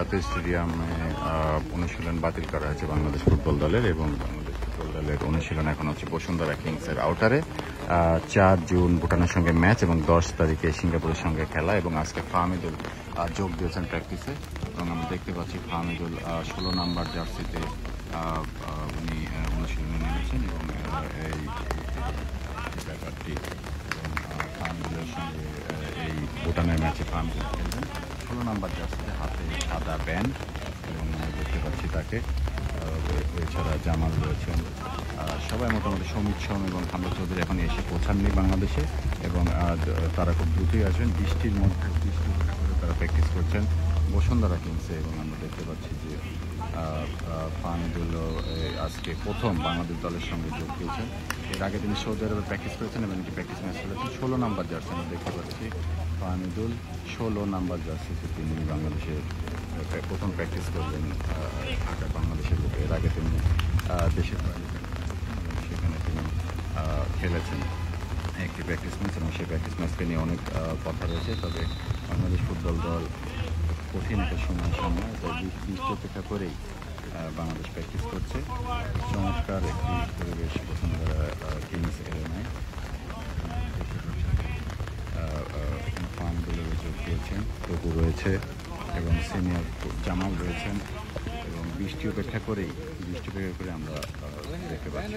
জাতীয় স্টেডিয়ামে অনুশীলন বাতিল করা হয়েছে বাংলাদেশ ফুটবল দলের, এবং বাংলাদেশ ফুটবল দলের অনুশীলন এখন হচ্ছে বসুন্ধরা কিংসের আউটারে। 4 জুন ভুটানের সঙ্গে ম্যাচ এবং 10 তারিখে সিঙ্গাপুরের সঙ্গে খেলা, এবং আজকে ফাহমিদুল যোগ দিয়েছেন প্র্যাকটিসে, এবং আমরা দেখতে পাচ্ছি ফাহমিদুল 16 নাম্বার জার্সিতে উনি অনুশীলনে নেমেছেন, এবং এই ব্যাপারটি ফাহমিদুলের সঙ্গে এই ভুটানের ম্যাচে ফাহমিদুল খেলবেন 16 নাম্বার জার্সিতে, হাতে সাদা ব্যান্ড, এবং দেখতে পাচ্ছি তাকে। এছাড়া জামাল রয়েছেন, সবাই মোটামুটি সমিত সোম এবং হামজা চৌধুরী এখন এসে পৌঁছাননি বাংলাদেশে, এবং তারা খুব দ্রুতই আসবেন। বৃষ্টির মধ্যে করে তারা প্র্যাকটিস করছেন বসুন্ধরা কিংসে, এবং আমরা দেখতে পাচ্ছি যে ফাহমিদুল আজকে প্রথম বাংলাদেশ দলের সঙ্গে যোগ দিয়েছেন। এর আগে তিনি সৌদি আরবে প্র্যাকটিস করেছেন এবং একটি প্র্যাকটিস ম্যাচ খেলেছেন 16 নাম্বার জার্সি। আমরা দেখতে পাচ্ছি ফাহমিদুল 16 নাম্বার জার্সিতে তিনি বাংলাদেশের প্রথম প্র্যাকটিস করবেন বাংলাদেশের লোক। এর আগে তিনি দেশের বাইরে সেখানে তিনি খেলেছেন একটি প্র্যাকটিস ম্যাচ, এবং সেই প্র্যাকটিস ম্যাচকে নিয়ে অনেক কথা রয়েছে। তবে বাংলাদেশ ফুটবল দল কঠিন একটা সময়ের সামনে, তাই বৃষ্টি অপেক্ষা করেই বাংলাদেশ প্র্যাকটিস করছে। চমৎকার একটি পরিবেশ বসুন্ধরা কিংস এরিনায়। ফার্মগুলো যোগ দিয়েছেন, তবু রয়েছে, এবং সিনিয়র জামাল রয়েছেন, এবং বৃষ্টি অপেক্ষা করে আমরা দেখতে পাচ্ছি।